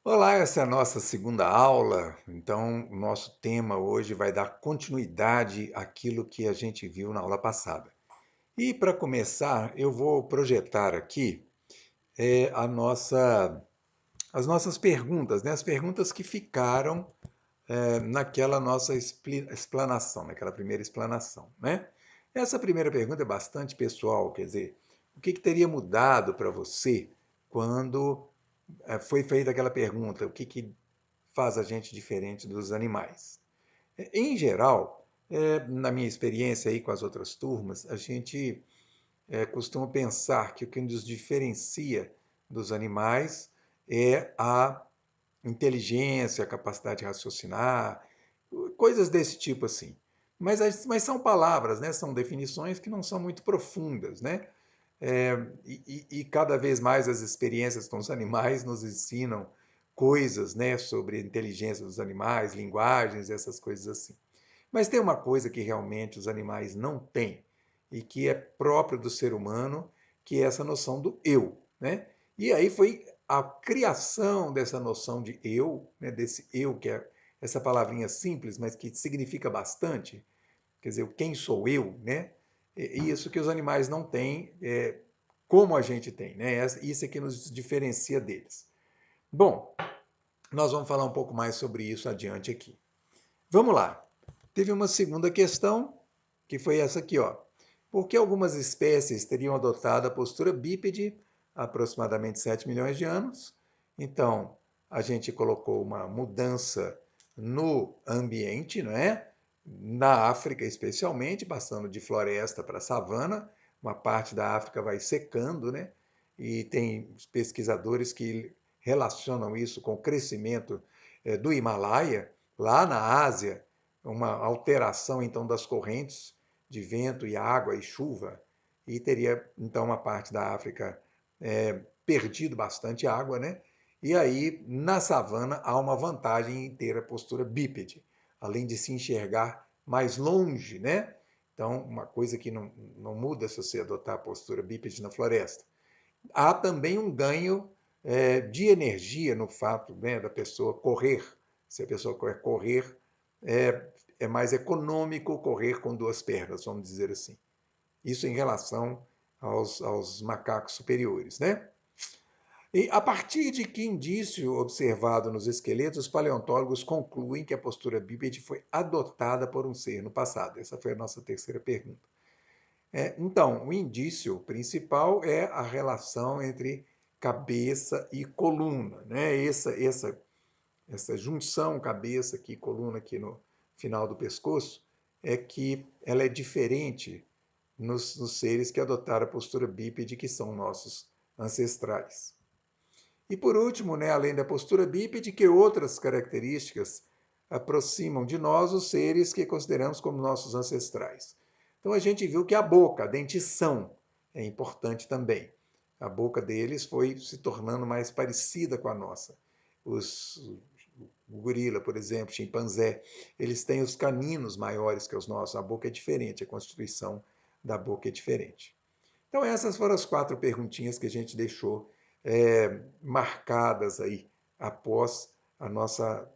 Olá, essa é a nossa segunda aula. Então, o nosso tema hoje vai dar continuidade àquilo que a gente viu na aula passada. E para começar, eu vou projetar aqui a as nossas perguntas, né? As perguntas que ficaram naquela nossa explanação, naquela primeira explanação, né? Essa primeira pergunta é bastante pessoal, quer dizer, o que teria mudado para você quando foi feita aquela pergunta? O que faz a gente diferente dos animais? Em geral, na minha experiência aí com as outras turmas, a gente costuma pensar que o que nos diferencia dos animais é a inteligência, a capacidade de raciocinar, coisas desse tipo assim. Mas são palavras, né? São definições que não são muito profundas, né? E cada vez mais as experiências com os animais nos ensinam coisas, né, sobre a inteligência dos animais, linguagens, essas coisas assim. Mas tem uma coisa que realmente os animais não têm e que é próprio do ser humano, que é essa noção do eu, né? E aí foi a criação dessa noção de eu, né, desse eu, que é essa palavrinha simples, mas que significa bastante, quer dizer, quem sou eu, né? E isso que os animais não têm, como a gente tem, né? Isso é que nos diferencia deles. Bom, nós vamos falar um pouco mais sobre isso adiante aqui. Vamos lá. Teve uma segunda questão, que foi essa aqui, ó. Por que algumas espécies teriam adotado a postura bípede há aproximadamente 7 milhões de anos? Então, a gente colocou uma mudança no ambiente, não é? Na África, especialmente, passando de floresta para savana, uma parte da África vai secando, né? E tem pesquisadores que relacionam isso com o crescimento do Himalaia, lá na Ásia, uma alteração então das correntes de vento e água e chuva, e teria então uma parte da África perdido bastante água, né? E aí na savana há uma vantagem em ter a postura bípede, além de se enxergar mais longe, né? Então, uma coisa que não muda se você adotar a postura bípede na floresta. Há também um ganho de energia no fato, né, da pessoa correr. Se a pessoa quer correr, é mais econômico correr com duas pernas, vamos dizer assim. Isso em relação aos macacos superiores, né? E a partir de que indício observado nos esqueletos, os paleontólogos concluem que a postura bípede foi adotada por um ser no passado? Essa foi a nossa terceira pergunta. Então, o indício principal é a relação entre cabeça e coluna, né? Essa junção cabeça aqui, coluna aqui no final do pescoço, é que ela é diferente nos seres que adotaram a postura bípede, que são nossos ancestrais. E por último, né, além da postura bípede, que outras características aproximam de nós os seres que consideramos como nossos ancestrais? Então a gente viu que a boca, a dentição, é importante também. A boca deles foi se tornando mais parecida com a nossa. O gorila, por exemplo, chimpanzé, eles têm os caninos maiores que os nossos, a boca é diferente, a constituição da boca é diferente. Então, essas foram as quatro perguntinhas que a gente deixou marcadas aí após a nossa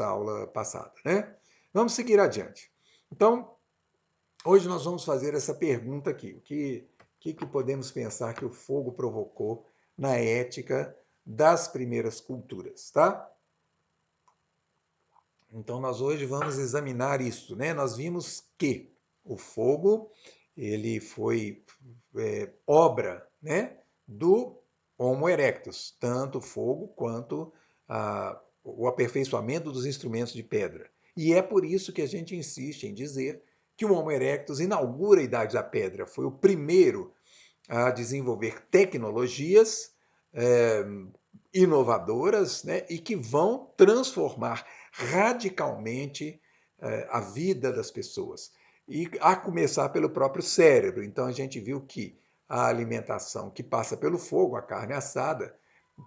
aula passada, né? Vamos seguir adiante. Então, hoje nós vamos fazer essa pergunta aqui. O que podemos pensar que o fogo provocou na ética das primeiras culturas, tá? Então, nós hoje vamos examinar isso, né? Nós vimos que o fogo, ele foi obra, né, do Homo erectus, tanto o fogo quanto o aperfeiçoamento dos instrumentos de pedra. E é por isso que a gente insiste em dizer que o Homo erectus inaugura a Idade da Pedra, foi o primeiro a desenvolver tecnologias é, inovadoras, né, e que vão transformar radicalmente a vida das pessoas. E a começar pelo próprio cérebro. Então a gente viu que a alimentação que passa pelo fogo, a carne assada,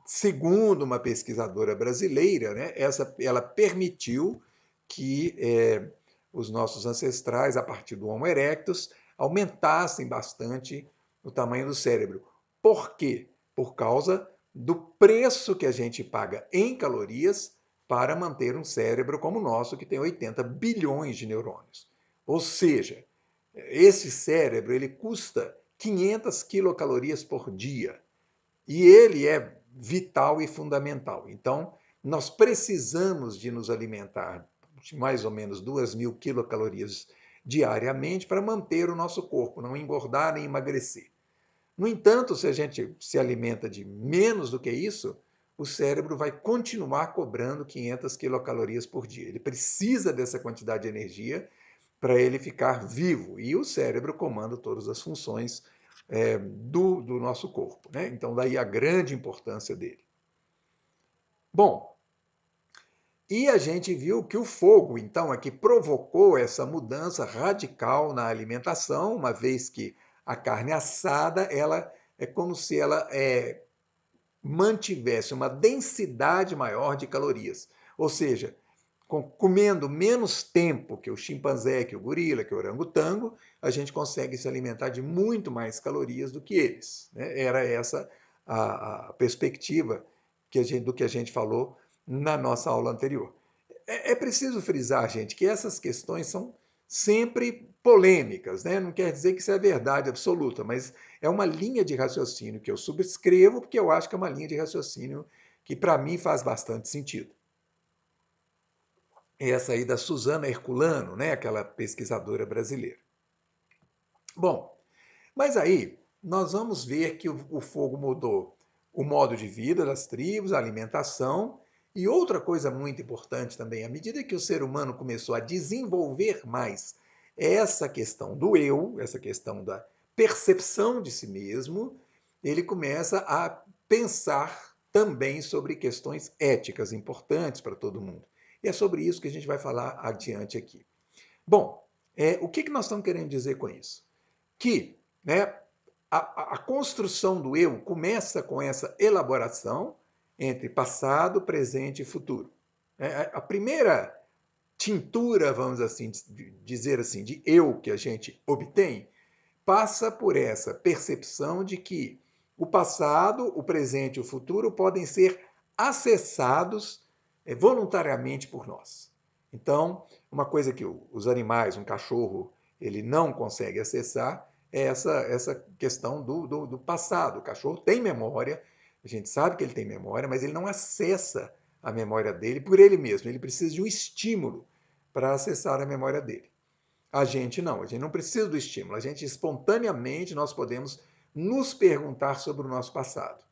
segundo uma pesquisadora brasileira, né, ela permitiu que os nossos ancestrais, a partir do Homo erectus, aumentassem bastante o tamanho do cérebro. Por quê? Por causa do preço que a gente paga em calorias para manter um cérebro como o nosso, que tem 80 bilhões de neurônios. Ou seja, esse cérebro ele custa 500 quilocalorias por dia. E ele é vital e fundamental. Então, nós precisamos de nos alimentar de mais ou menos 2.000 quilocalorias diariamente para manter o nosso corpo, não engordar nem emagrecer. No entanto, se a gente se alimenta de menos do que isso, o cérebro vai continuar cobrando 500 quilocalorias por dia. Ele precisa dessa quantidade de energia para ele ficar vivo. E o cérebro comanda todas as funções do nosso corpo. Né? Então, daí a grande importância dele. Bom, e a gente viu que o fogo, então, é que provocou essa mudança radical na alimentação, uma vez que a carne assada, ela é como se ela mantivesse uma densidade maior de calorias. Ou seja, comendo menos tempo que o chimpanzé, que o gorila, que o orangotango, a gente consegue se alimentar de muito mais calorias do que eles. Né? Era essa a perspectiva do que a gente falou na nossa aula anterior. É preciso frisar, gente, que essas questões são sempre polêmicas, né? Não quer dizer que isso é verdade absoluta, mas é uma linha de raciocínio que eu subscrevo, porque eu acho que é uma linha de raciocínio que, para mim, faz bastante sentido. Essa aí da Suzana Herculano, né? Aquela pesquisadora brasileira. Bom, mas aí nós vamos ver que o fogo mudou o modo de vida das tribos, a alimentação, e outra coisa muito importante também, à medida que o ser humano começou a desenvolver mais essa questão do eu, essa questão da percepção de si mesmo, ele começa a pensar também sobre questões éticas importantes para todo mundo. E é sobre isso que a gente vai falar adiante aqui. Bom, o que nós estamos querendo dizer com isso? Que, né, a construção do eu começa com essa elaboração entre passado, presente e futuro. A primeira tintura, vamos assim dizer assim, de eu que a gente obtém, passa por essa percepção de que o passado, o presente e o futuro podem ser acessados voluntariamente por nós. Então, uma coisa que os animais, um cachorro, ele não consegue acessar é essa questão do passado. O cachorro tem memória, a gente sabe que ele tem memória, mas ele não acessa a memória dele por ele mesmo. Ele precisa de um estímulo para acessar a memória dele. A gente não precisa do estímulo. A gente espontaneamente nós podemos nos perguntar sobre o nosso passado.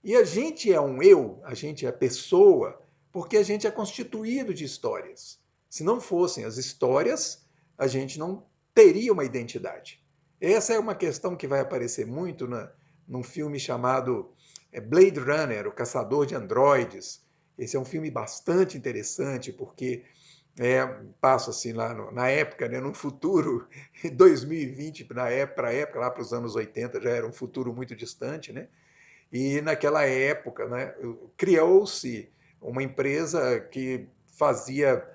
E a gente é um eu, a gente é pessoa, porque a gente é constituído de histórias. Se não fossem as histórias, a gente não teria uma identidade. Essa é uma questão que vai aparecer muito num filme chamado Blade Runner, O Caçador de Androides. Esse é um filme bastante interessante, porque passo assim lá na época, né, no futuro, 2020, para a época, lá para os anos 80, já era um futuro muito distante, né? E naquela época, né, criou-se uma empresa que fazia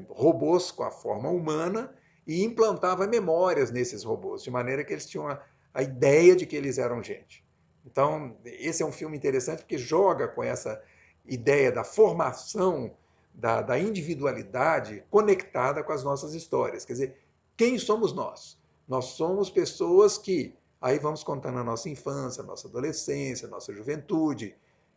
robôs com a forma humana e implantava memórias nesses robôs, de maneira que eles tinham a ideia de que eles eram gente. Então, esse é um filme interessante porque joga com essa ideia da formação da individualidade conectada com as nossas histórias. Quer dizer, quem somos nós? Nós somos pessoas que aí vamos contando a nossa infância, a nossa adolescência, a nossa juventude.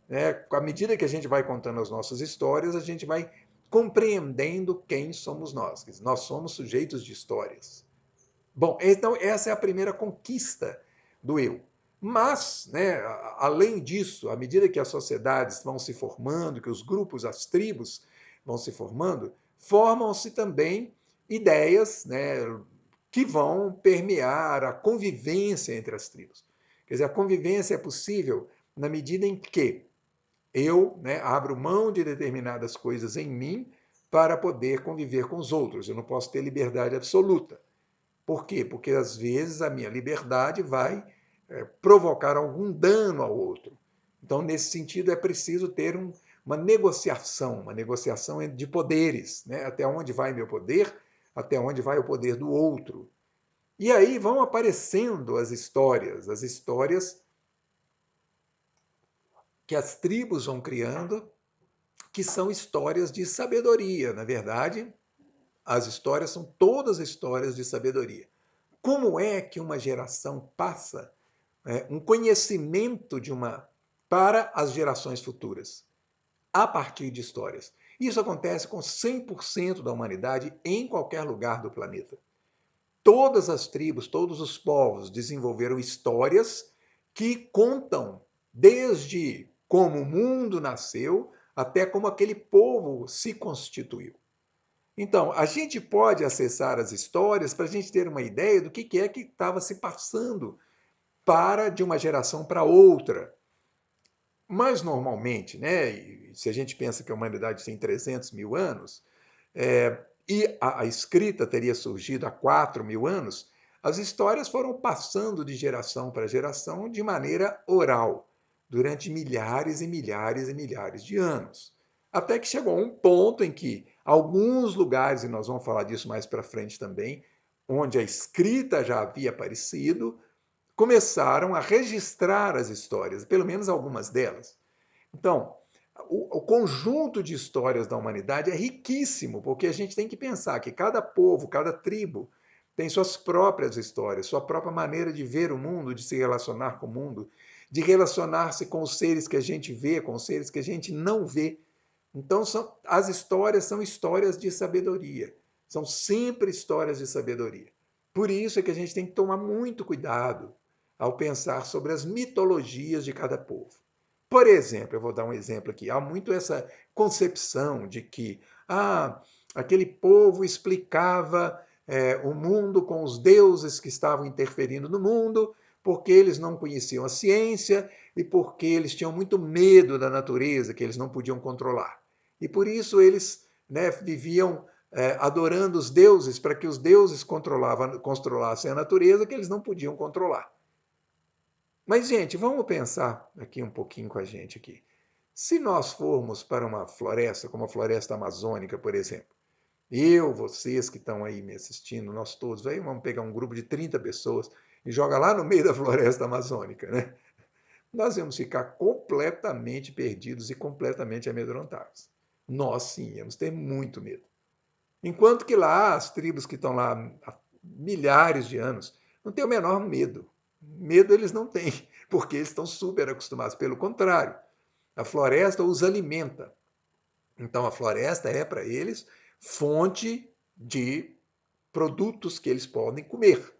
Né? À medida que a gente vai contando as nossas histórias, a gente vai compreendendo quem somos nós. Nós somos sujeitos de histórias. Bom, então essa é a primeira conquista do eu. Mas, né, além disso, à medida que as sociedades vão se formando, que os grupos, as tribos vão se formando, formam-se também ideias, né, que vão permear a convivência entre as tribos. Quer dizer, a convivência é possível na medida em que eu, né, abro mão de determinadas coisas em mim para poder conviver com os outros. Eu não posso ter liberdade absoluta. Por quê? Porque às vezes a minha liberdade vai provocar algum dano ao outro. Então, nesse sentido, é preciso ter uma negociação de poderes, né? Até onde vai meu poder, até onde vai o poder do outro. E aí vão aparecendo as histórias que as tribos vão criando, que são histórias de sabedoria. Na verdade, as histórias são todas histórias de sabedoria. Como é que uma geração passa um conhecimento para as gerações futuras? A partir de histórias. Isso acontece com 100% da humanidade em qualquer lugar do planeta. Todas as tribos, todos os povos desenvolveram histórias que contam desde como o mundo nasceu até como aquele povo se constituiu. Então, a gente pode acessar as histórias para a gente ter uma ideia do que é que estava se passando de uma geração para outra. Mas, normalmente, né, se a gente pensa que a humanidade tem 300 mil anos, e a escrita teria surgido há 4 mil anos, as histórias foram passando de geração para geração de maneira oral, durante milhares e milhares e milhares de anos. Até que chegou a um ponto em que alguns lugares, e nós vamos falar disso mais para frente também, onde a escrita já havia aparecido, começaram a registrar as histórias, pelo menos algumas delas. Então, o conjunto de histórias da humanidade é riquíssimo, porque a gente tem que pensar que cada povo, cada tribo tem suas próprias histórias, sua própria maneira de ver o mundo, de se relacionar com o mundo, de relacionar-se com os seres que a gente vê, com os seres que a gente não vê. Então, as histórias são histórias de sabedoria. São sempre histórias de sabedoria. Por isso é que a gente tem que tomar muito cuidado ao pensar sobre as mitologias de cada povo. Por exemplo, eu vou dar um exemplo aqui. Há muito essa concepção de que aquele povo explicava o mundo com os deuses que estavam interferindo no mundo, porque eles não conheciam a ciência e porque eles tinham muito medo da natureza, que eles não podiam controlar. E por isso eles, né, viviam adorando os deuses para que os deuses controlassem a natureza que eles não podiam controlar. Mas, gente, vamos pensar aqui um pouquinho com a gente aqui. Se nós formos para uma floresta, como a floresta amazônica, por exemplo, eu, vocês que estão aí me assistindo, nós todos, aí vamos pegar um grupo de 30 pessoas e joga lá no meio da floresta amazônica, né? Nós vamos ficar completamente perdidos e completamente amedrontados. Nós sim, íamos ter muito medo. Enquanto que lá, as tribos que estão lá há milhares de anos, não têm o menor medo. Medo eles não têm, porque eles estão super acostumados. Pelo contrário, a floresta os alimenta. Então, a floresta é para eles fonte de produtos que eles podem comer.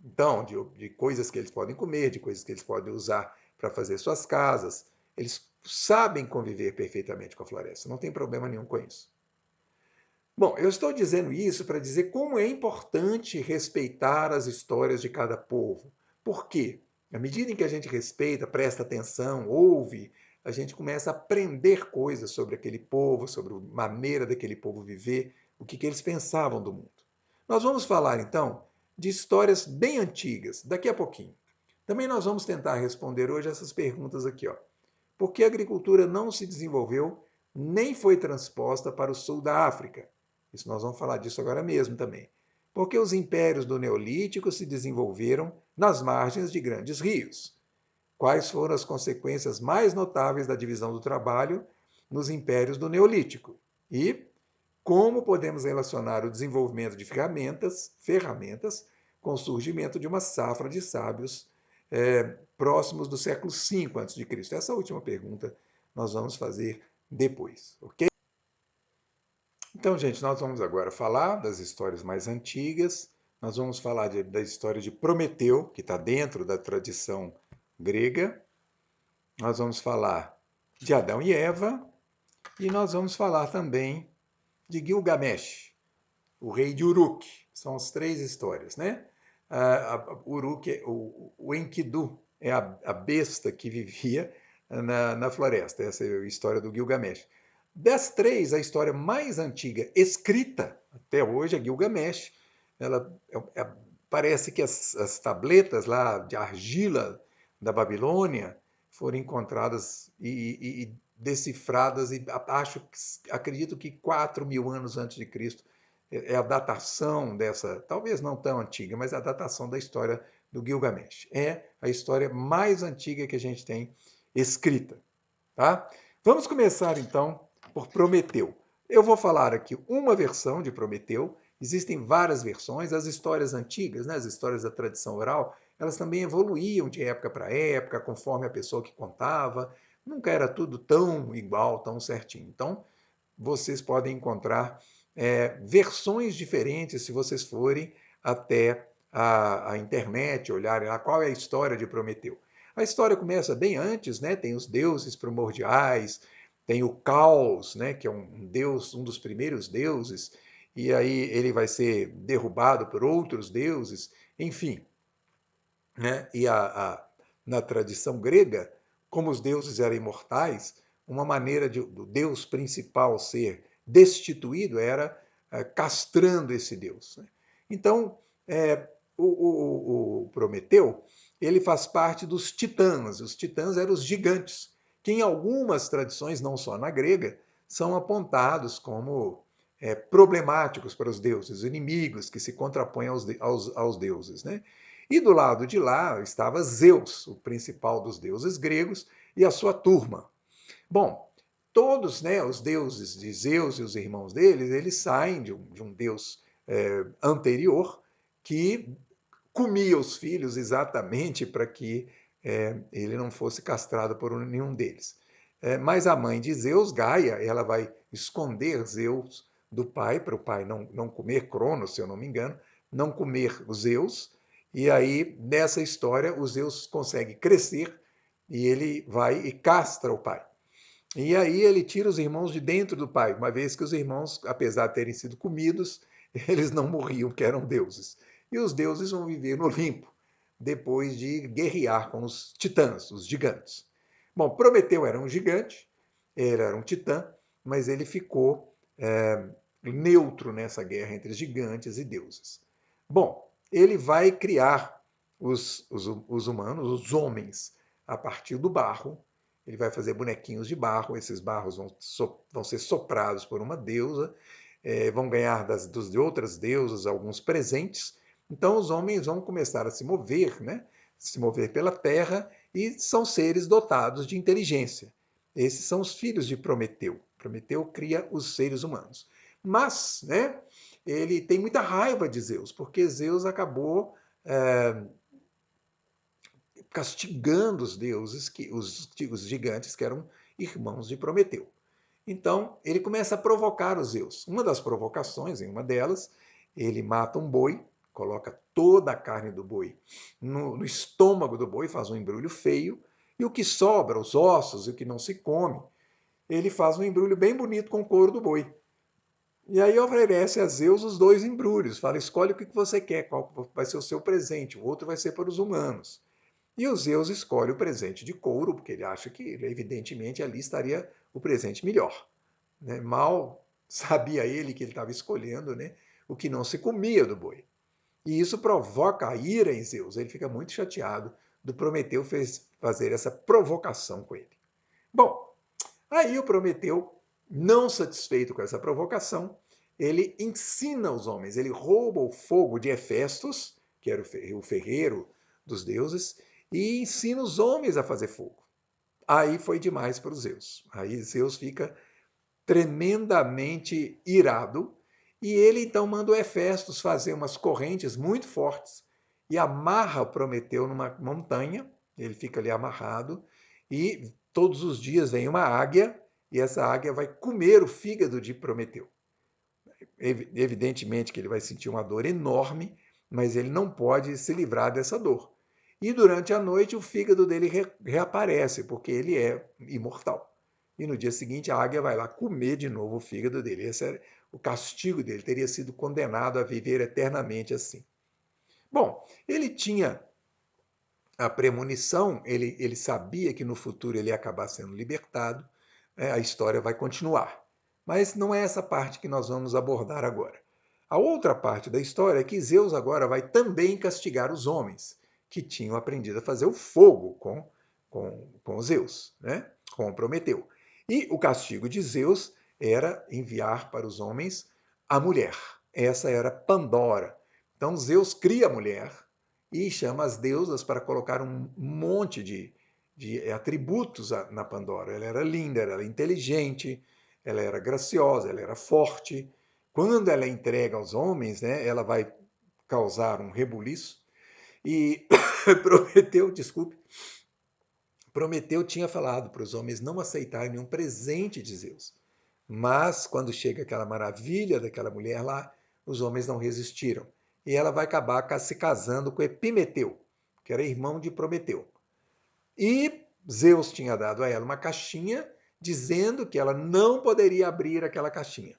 Então, de coisas que eles podem comer, de coisas que eles podem usar para fazer suas casas. Eles sabem conviver perfeitamente com a floresta, não tem problema nenhum com isso. Bom, eu estou dizendo isso para dizer como é importante respeitar as histórias de cada povo. Por quê? À medida em que a gente respeita, presta atenção, ouve, a gente começa a aprender coisas sobre aquele povo, sobre a maneira daquele povo viver, o que eles pensavam do mundo. Nós vamos falar então de histórias bem antigas, daqui a pouquinho. Também nós vamos tentar responder hoje essas perguntas aqui, ó. Por que a agricultura não se desenvolveu nem foi transposta para o sul da África? Isso nós vamos falar disso agora mesmo também. Porque os impérios do Neolítico se desenvolveram nas margens de grandes rios. Quais foram as consequências mais notáveis da divisão do trabalho nos impérios do Neolítico? E como podemos relacionar o desenvolvimento de ferramentas com o surgimento de uma safra de sábios próximos do século V a.C.? Essa última pergunta nós vamos fazer depois, ok? Então, gente, nós vamos agora falar das histórias mais antigas. Nós vamos falar da história de Prometeu, que está dentro da tradição grega. Nós vamos falar de Adão e Eva. E nós vamos falar também de Gilgamesh, o rei de Uruk. São as 3 histórias, né? Uruk, o Enkidu, é a besta que vivia na floresta. Essa é a história do Gilgamesh. Das 3, a história mais antiga escrita até hoje é Gilgamesh. Ela, parece que as tabletas lá de argila da Babilônia foram encontradas e decifradas, e acredito que 4 mil anos antes de Cristo é a datação dessa, talvez não tão antiga, mas a datação da história do Gilgamesh. É a história mais antiga que a gente tem escrita. tá? Vamos começar então por Prometeu. Eu vou falar aqui uma versão de Prometeu. Existem várias versões. As histórias antigas, né, as histórias da tradição oral, elas também evoluíam de época para época, conforme a pessoa que contava. Nunca era tudo tão igual, tão certinho. Então, vocês podem encontrar versões diferentes se vocês forem até a internet, olharem lá qual é a história de Prometeu. A história começa bem antes, né? Tem os deuses primordiais, tem o Caos, né? Que é um deus, um dos primeiros deuses, e aí ele vai ser derrubado por outros deuses, enfim, né? Na tradição grega, como os deuses eram imortais, uma maneira do deus principal ser destituído era castrando esse deus. Né? Então, o Prometeu ele faz parte dos titãs. Os titãs eram os gigantes, que em algumas tradições, não só na grega, são apontados como problemáticos para os deuses, inimigos que se contrapõem aos deuses. Né? E do lado de lá estava Zeus, o principal dos deuses gregos, e a sua turma. Bom, todos, né, os deuses de Zeus e os irmãos deles, eles saem de um deus anterior que comia os filhos exatamente para que ele não fosse castrado por nenhum deles. Mas a mãe de Zeus, Gaia, ela vai esconder Zeus do pai, para o pai não comer Cronos, se eu não me engano, não comer os Zeus, e aí, nessa história, o Zeus consegue crescer e ele vai e castra o pai. E aí ele tira os irmãos de dentro do pai, uma vez que os irmãos, apesar de terem sido comidos, eles não morriam, porque eram deuses. E os deuses vão viver no Olimpo, depois de guerrear com os titãs, os gigantes. Bom, Prometeu era um gigante, ele era um titã, mas ele ficou neutro nessa guerra entre gigantes e deuses. Bom, ele vai criar os humanos, os homens, a partir do barro. Ele vai fazer bonequinhos de barro, esses barros vão ser soprados por uma deusa, vão ganhar de outras deusas alguns presentes. Então os homens vão começar a se mover, né? Se mover pela terra e são seres dotados de inteligência. Esses são os filhos de Prometeu. Prometeu cria os seres humanos. Mas, né, ele tem muita raiva de Zeus, porque Zeus acabou castigando os deuses, os gigantes que eram irmãos de Prometeu. Então, ele começa a provocar os Zeus. Uma das provocações, em uma delas, ele mata um boi, coloca toda a carne do boi no estômago do boi, faz um embrulho feio, e o que sobra, os ossos e o que não se come, ele faz um embrulho bem bonito com o couro do boi. E aí oferece a Zeus os dois embrulhos, fala, escolhe o que você quer, qual vai ser o seu presente, o outro vai ser para os humanos. E o Zeus escolhe o presente de couro, porque ele acha que, evidentemente, ali estaria o presente melhor. Né? Mal sabia ele que ele estava escolhendo, né, o que não se comia do boi. E isso provoca a ira em Zeus. Ele fica muito chateado do Prometeu fazer essa provocação com ele. Bom, aí o Prometeu, não satisfeito com essa provocação, ele ensina os homens, ele rouba o fogo de Hefestos, que era o ferreiro dos deuses, e ensina os homens a fazer fogo. Aí foi demais para os Zeus. Aí Zeus fica tremendamente irado e ele então manda o Hefestos fazer umas correntes muito fortes e amarra o Prometeu numa montanha, ele fica ali amarrado e todos os dias vem uma águia e essa águia vai comer o fígado de Prometeu. Evidentemente que ele vai sentir uma dor enorme, mas ele não pode se livrar dessa dor. E durante a noite o fígado dele reaparece, porque ele é imortal. E no dia seguinte a águia vai lá comer de novo o fígado dele. Esse era o castigo dele, teria sido condenado a viver eternamente assim. Bom, ele tinha a premonição, ele sabia que no futuro ele ia acabar sendo libertado, a história vai continuar. Mas não é essa parte que nós vamos abordar agora. A outra parte da história é que Zeus agora vai também castigar os homens, que tinham aprendido a fazer o fogo com Zeus, né? Com Prometeu. E o castigo de Zeus era enviar para os homens a mulher. Essa era Pandora. Então Zeus cria a mulher, e chama as deusas para colocar um monte de atributos na Pandora. Ela era linda, ela era inteligente, ela era graciosa, ela era forte. Quando ela é entregue aos homens, né, ela vai causar um rebuliço. E Prometeu, desculpe, Prometeu tinha falado para os homens não aceitarem nenhum presente de Zeus. Mas quando chega aquela maravilha daquela mulher lá, os homens não resistiram. E ela vai acabar se casando com Epimeteu, que era irmão de Prometeu. E Zeus tinha dado a ela uma caixinha dizendo que ela não poderia abrir aquela caixinha.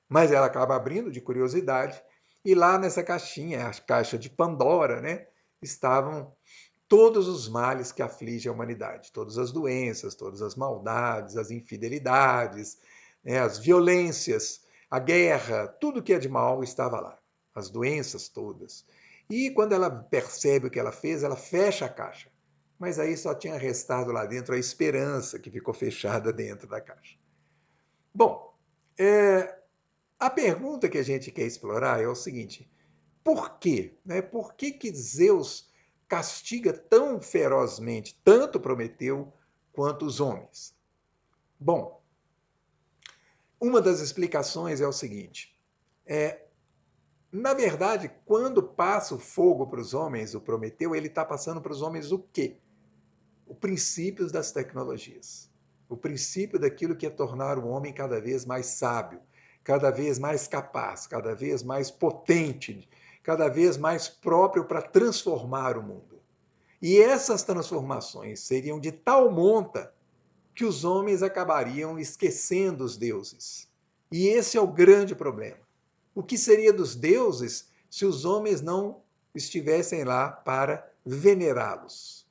Mas ela acaba abrindo de curiosidade, e lá nessa caixinha, a caixa de Pandora, né, estavam todos os males que afligem a humanidade, todas as doenças, todas as maldades, as infidelidades, né, as violências, a guerra, tudo que é de mal estava lá, as doenças todas. E quando ela percebe o que ela fez, ela fecha a caixa. Mas aí só tinha restado lá dentro a esperança que ficou fechada dentro da caixa. Bom, a pergunta que a gente quer explorar é o seguinte: por quê? Né? Por que, que Zeus castiga tão ferozmente tanto Prometeu quanto os homens? Bom, uma das explicações é o seguinte: na verdade, quando passa o fogo para os homens, o Prometeu, ele está passando para os homens o quê? O princípio das tecnologias. O princípio daquilo que é tornar o homem cada vez mais sábio, cada vez mais capaz, cada vez mais potente, cada vez mais próprio para transformar o mundo. E essas transformações seriam de tal monta que os homens acabariam esquecendo os deuses. E esse é o grande problema. O que seria dos deuses se os homens não estivessem lá para venerá-los?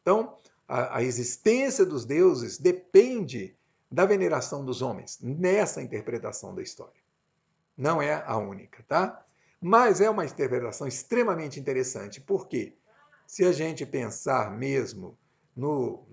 Então, a existência dos deuses depende da veneração dos homens, nessa interpretação da história. Não é a única, tá? Mas é uma interpretação extremamente interessante, porque se a gente pensar mesmo no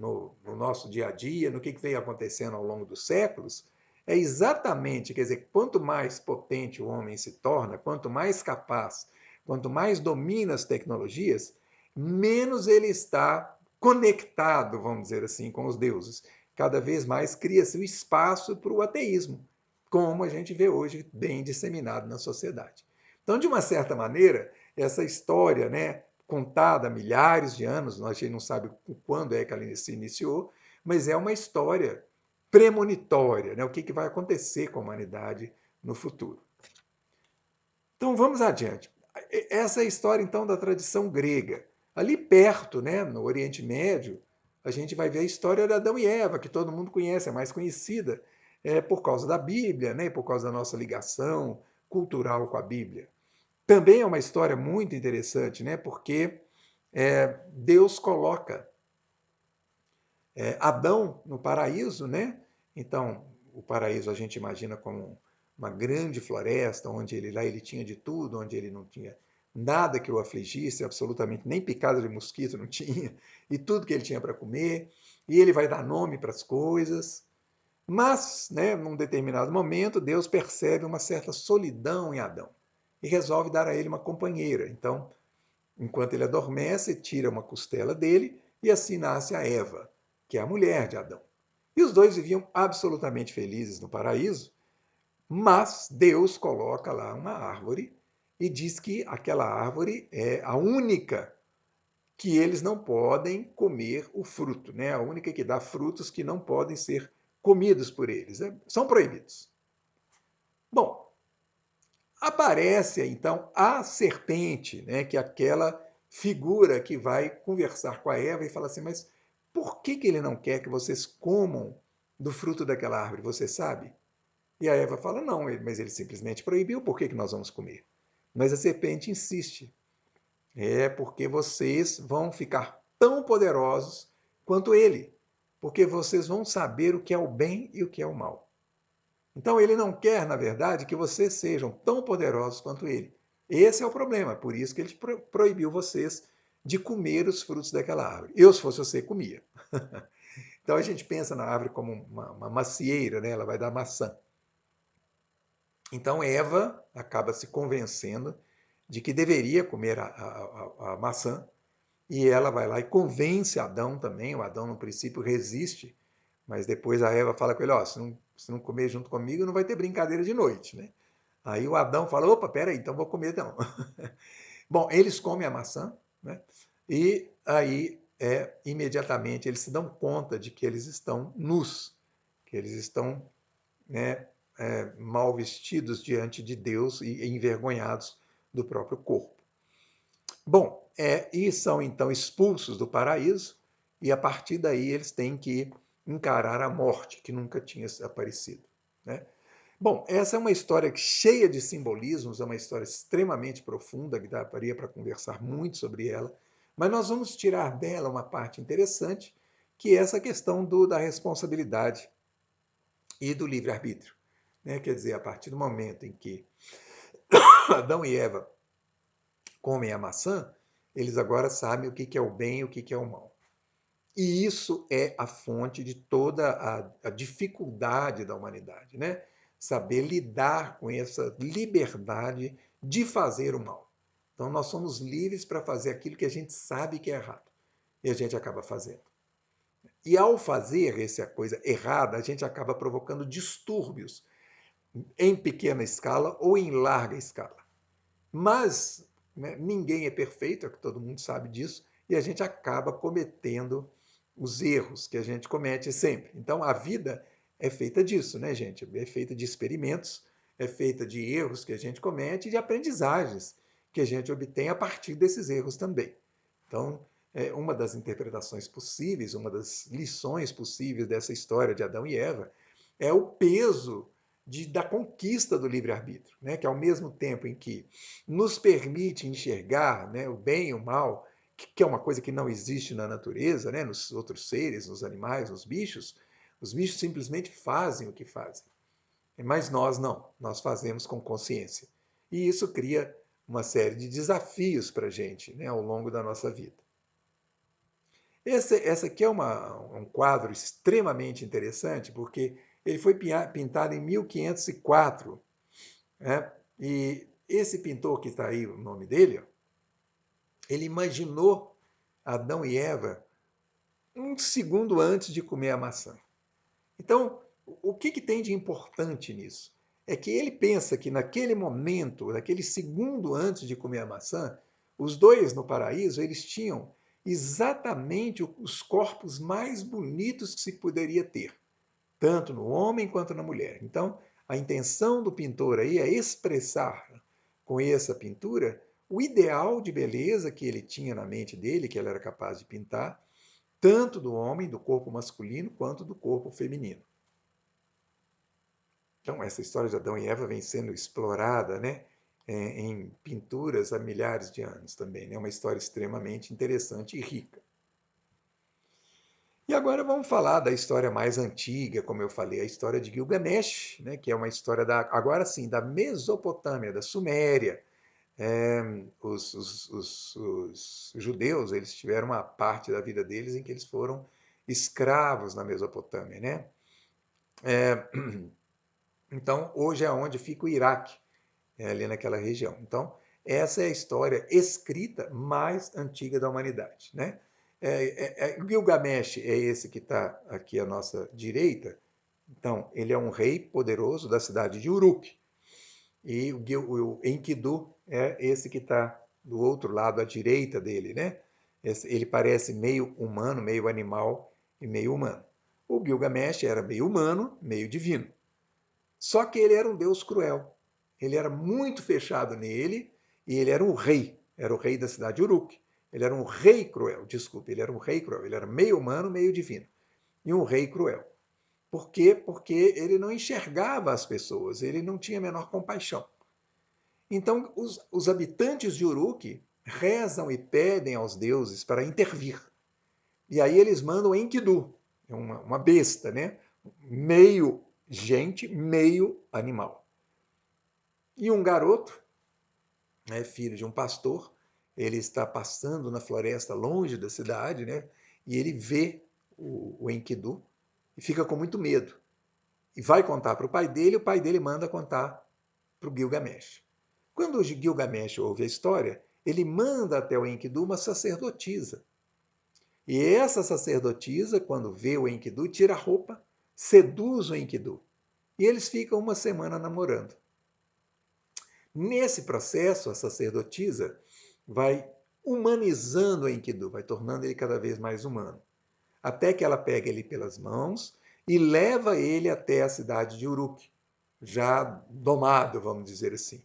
nosso dia a dia, no que vem acontecendo ao longo dos séculos, é exatamente, quer dizer, quanto mais potente o homem se torna, quanto mais capaz, quanto mais domina as tecnologias, menos ele está conectado, vamos dizer assim, com os deuses. Cada vez mais cria-se o espaço para o ateísmo, como a gente vê hoje bem disseminado na sociedade. Então, de uma certa maneira, essa história, né, contada há milhares de anos, a gente não sabe quando é que ela se iniciou, mas é uma história premonitória, né, o que vai acontecer com a humanidade no futuro. Então, vamos adiante. Essa é a história, então, da tradição grega. Ali perto, né, no Oriente Médio, a gente vai ver a história de Adão e Eva, que todo mundo conhece, é mais conhecida, por causa da Bíblia, né, por causa da nossa ligação cultural com a Bíblia. Também é uma história muito interessante, né, porque Deus coloca Adão no paraíso, né? Então, o paraíso a gente imagina como uma grande floresta, onde ele tinha de tudo, onde ele não tinha nada que o afligisse, absolutamente nem picada de mosquito não tinha, e tudo que ele tinha para comer, e ele vai dar nome para as coisas. Mas, né, num determinado momento, Deus percebe uma certa solidão em Adão e resolve dar a ele uma companheira. Então, enquanto ele adormece, tira uma costela dele e assim nasce a Eva, que é a mulher de Adão. E os dois viviam absolutamente felizes no paraíso, mas Deus coloca lá uma árvore e diz que aquela árvore é a única que eles não podem comer o fruto, né? A única que dá frutos que não podem ser comidos por eles, né? São proibidos. Bom, aparece então a serpente, né, que é aquela figura que vai conversar com a Eva e fala assim: mas por que ele não quer que vocês comam do fruto daquela árvore? Você sabe? E a Eva fala: não, mas ele simplesmente proibiu, por que nós vamos comer? Mas a serpente insiste: é porque vocês vão ficar tão poderosos quanto ele, porque vocês vão saber o que é o bem e o que é o mal. Então ele não quer, na verdade, que vocês sejam tão poderosos quanto ele. Esse é o problema, por isso que ele proibiu vocês de comer os frutos daquela árvore. Eu, se fosse você, comia. Então a gente pensa na árvore como uma macieira, né? Ela vai dar maçã. Então Eva acaba se convencendo de que deveria comer a maçã, E ela vai lá e convence Adão também. O Adão, no princípio, resiste, mas depois a Eva fala com ele: Ó, se não comer junto comigo, não vai ter brincadeira de noite, né? Aí o Adão fala: opa, peraí, então vou comer não. Bom, eles comem a maçã, né? E aí, imediatamente, eles se dão conta de que eles estão nus, que eles estão, né, mal vestidos diante de Deus e envergonhados do próprio corpo. Bom, e são então expulsos do paraíso, e a partir daí eles têm que encarar a morte, que nunca tinha aparecido, né? Bom, essa é uma história cheia de simbolismos, é uma história extremamente profunda, que daria para conversar muito sobre ela, mas nós vamos tirar dela uma parte interessante, que é essa questão da responsabilidade e do livre-arbítrio, né? Quer dizer, a partir do momento em que Adão e Eva comem a maçã, eles agora sabem o que é o bem e o que é o mal. E isso é a fonte de toda a dificuldade da humanidade, né? Saber lidar com essa liberdade de fazer o mal. Então, nós somos livres para fazer aquilo que a gente sabe que é errado. E a gente acaba fazendo. E ao fazer essa coisa errada, a gente acaba provocando distúrbios em pequena escala ou em larga escala. Mas, né, ninguém é perfeito, é que todo mundo sabe disso, e a gente acaba cometendo os erros que a gente comete sempre. Então, a vida é feita disso, né, gente? É feita de experimentos, é feita de erros que a gente comete e de aprendizagens que a gente obtém a partir desses erros também. Então, uma das interpretações possíveis, uma das lições possíveis dessa história de Adão e Eva é o peso da conquista do livre-arbítrio, né? Que ao mesmo tempo em que nos permite enxergar, né, o bem e o mal, que é uma coisa que não existe na natureza, né, nos outros seres, nos animais, nos bichos, os bichos simplesmente fazem o que fazem. Mas nós não, nós fazemos com consciência. E isso cria uma série de desafios para a gente, né, ao longo da nossa vida. Essa aqui é um quadro extremamente interessante, porque ele foi pintado em 1504, né? E esse pintor que está aí, o nome dele, ó, ele imaginou Adão e Eva um segundo antes de comer a maçã. Então, o que tem de importante nisso? É que ele pensa que naquele momento, naquele segundo antes de comer a maçã, os dois no paraíso, eles tinham exatamente os corpos mais bonitos que se poderia ter, tanto no homem quanto na mulher. Então, a intenção do pintor aí é expressar com essa pintura o ideal de beleza que ele tinha na mente dele, que ele era capaz de pintar, tanto do homem, do corpo masculino, quanto do corpo feminino. Então, essa história de Adão e Eva vem sendo explorada, né, em pinturas há milhares de anos também. É, né? Uma história extremamente interessante e rica. E agora vamos falar da história mais antiga, como eu falei, a história de Gilgamesh, né, que é uma história, agora sim, da Mesopotâmia, da Suméria. Os judeus, eles tiveram uma parte da vida deles em que eles foram escravos na Mesopotâmia, né? É, então, hoje é onde fica o Iraque, ali naquela região. Então, essa é a história escrita mais antiga da humanidade, né? Gilgamesh é esse que está aqui à nossa direita. Então, ele é um rei poderoso da cidade de Uruk. E o Enkidu é esse que está do outro lado, à direita dele, né? Ele parece meio humano, meio animal e meio humano. O Gilgamesh era meio humano, meio divino. Só que ele era um deus cruel. Ele era muito fechado nele e ele era o rei da cidade de Uruk. Ele era um rei cruel, desculpe, ele era um rei cruel. Ele era meio humano, meio divino. E um rei cruel. Por quê? Porque ele não enxergava as pessoas, ele não tinha a menor compaixão. Então, os habitantes de Uruk rezam e pedem aos deuses para intervir. E aí eles mandam Enkidu, uma besta, né? Meio gente, meio animal. E um garoto, né, filho de um pastor, ele está passando na floresta longe da cidade, né? E ele vê o Enkidu e fica com muito medo. E vai contar para o pai dele manda contar para o Gilgamesh. Quando o Gilgamesh ouve a história, ele manda até o Enkidu uma sacerdotisa. E essa sacerdotisa, quando vê o Enkidu, tira a roupa, seduz o Enkidu. E eles ficam uma semana namorando. Nesse processo, a sacerdotisa vai humanizando o Enkidu, vai tornando ele cada vez mais humano. Até que ela pega ele pelas mãos e leva ele até a cidade de Uruk, já domado, vamos dizer assim.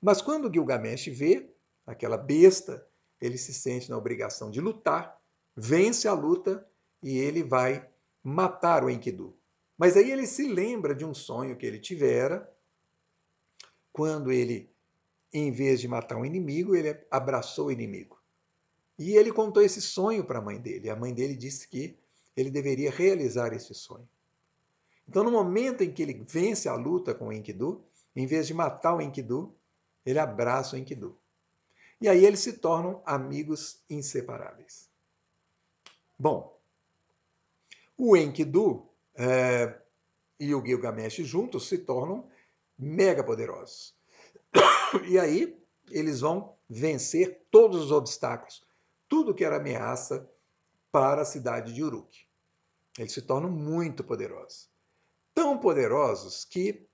Mas quando Gilgamesh vê aquela besta, ele se sente na obrigação de lutar, vence a luta e ele vai matar o Enkidu. Mas aí ele se lembra de um sonho que ele tivera, quando ele, em vez de matar um inimigo, ele abraçou o inimigo. E ele contou esse sonho para a mãe dele. A mãe dele disse que ele deveria realizar esse sonho. Então, no momento em que ele vence a luta com o Enkidu, em vez de matar o Enkidu, ele abraça o Enkidu. E aí eles se tornam amigos inseparáveis. Bom, o Enkidu e o Gilgamesh juntos se tornam mega poderosos. E aí eles vão vencer todos os obstáculos, tudo que era ameaça para a cidade de Uruk. Eles se tornam muito poderosos. Tão poderosos que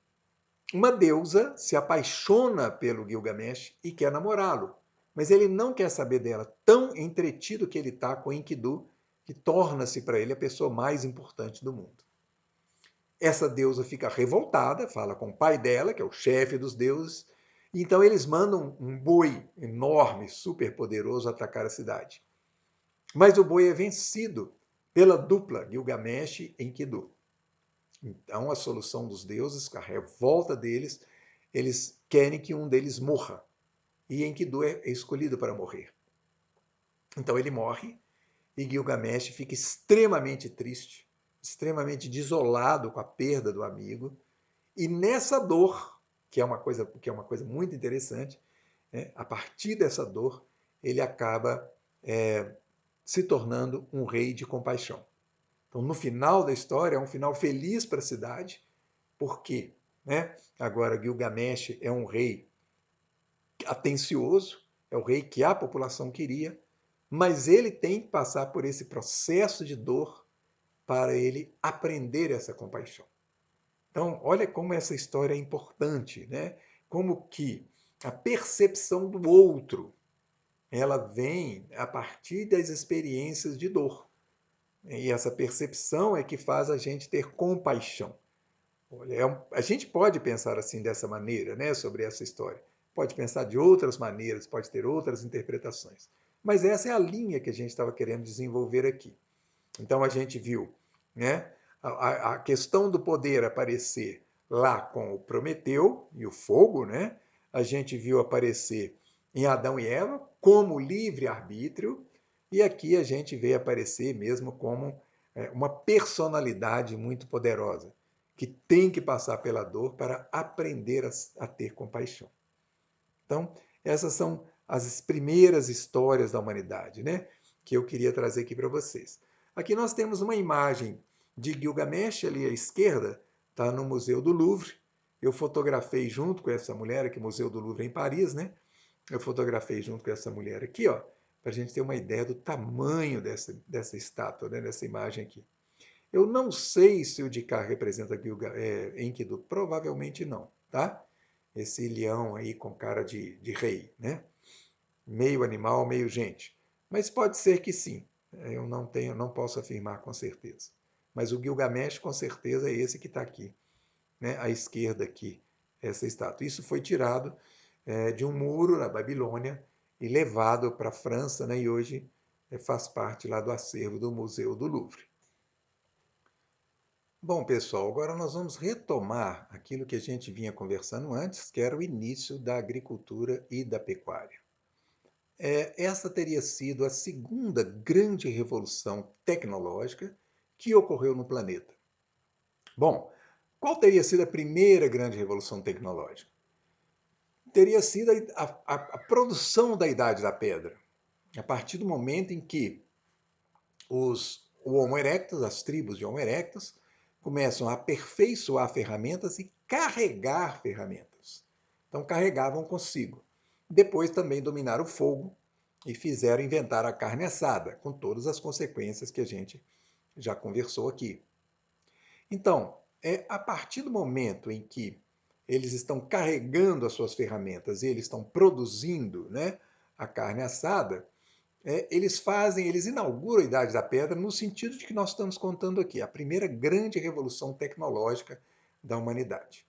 uma deusa se apaixona pelo Gilgamesh e quer namorá-lo. Mas ele não quer saber dela, tão entretido que ele está com Enkidu, que torna-se para ele a pessoa mais importante do mundo. Essa deusa fica revoltada, fala com o pai dela, que é o chefe dos deuses, e então eles mandam um boi enorme, super poderoso, atacar a cidade. Mas o boi é vencido pela dupla Gilgamesh e Enkidu. Então, a solução dos deuses, a revolta deles, eles querem que um deles morra. E Enkidu é escolhido para morrer. Então, ele morre e Gilgamesh fica extremamente triste, extremamente desolado com a perda do amigo. E nessa dor, que é uma coisa muito interessante, né, a partir dessa dor, ele acaba se tornando um rei de compaixão. Então, no final da história, é um final feliz para a cidade. Por quê? Né? Agora, Gilgamesh é um rei atencioso, é o rei que a população queria, mas ele tem que passar por esse processo de dor para ele aprender essa compaixão. Então, olha como essa história é importante, né? Como que a percepção do outro, ela vem a partir das experiências de dor. E essa percepção é que faz a gente ter compaixão. Olha, a gente pode pensar assim dessa maneira, né, sobre essa história. Pode pensar de outras maneiras, pode ter outras interpretações. Mas essa é a linha que a gente estava querendo desenvolver aqui. Então a gente viu, né, a questão do poder aparecer lá com o Prometeu e o fogo, né? A gente viu aparecer em Adão e Eva como livre-arbítrio, e aqui a gente vê aparecer mesmo como uma personalidade muito poderosa, que tem que passar pela dor para aprender a ter compaixão. Então, essas são as primeiras histórias da humanidade, né? Que eu queria trazer aqui para vocês. Aqui nós temos uma imagem de Gilgamesh ali à esquerda, está no Museu do Louvre. Eu fotografei junto com essa mulher aqui, Museu do Louvre em Paris, né? Eu fotografei junto com essa mulher aqui, ó, para a gente ter uma ideia do tamanho dessa estátua, né? Dessa imagem aqui. Eu não sei se o de cá representa Enkidu, provavelmente não, tá? Esse leão aí com cara de rei, né? Meio animal, meio gente. Mas pode ser que sim. Eu não posso afirmar com certeza. Mas o Gilgamesh com certeza é esse que está aqui, né? À esquerda aqui, essa estátua. Isso foi tirado de um muro na Babilônia e levado para a França, né? E hoje faz parte lá do acervo do Museu do Louvre. Bom, pessoal, agora nós vamos retomar aquilo que a gente vinha conversando antes, que era o início da agricultura e da pecuária. Essa teria sido a segunda grande revolução tecnológica que ocorreu no planeta. Bom, qual teria sido a primeira grande revolução tecnológica? Teria sido a produção da Idade da Pedra. A partir do momento em que o Homo erectus, as tribos de Homo erectus, começam a aperfeiçoar ferramentas e carregar ferramentas. Então, carregavam consigo. Depois também dominaram o fogo e fizeram inventar a carne assada, com todas as consequências que a gente já conversou aqui. Então, é a partir do momento em que eles estão carregando as suas ferramentas e eles estão produzindo, né, a carne assada, eles inauguram a Idade da Pedra no sentido de que nós estamos contando aqui, a primeira grande revolução tecnológica da humanidade.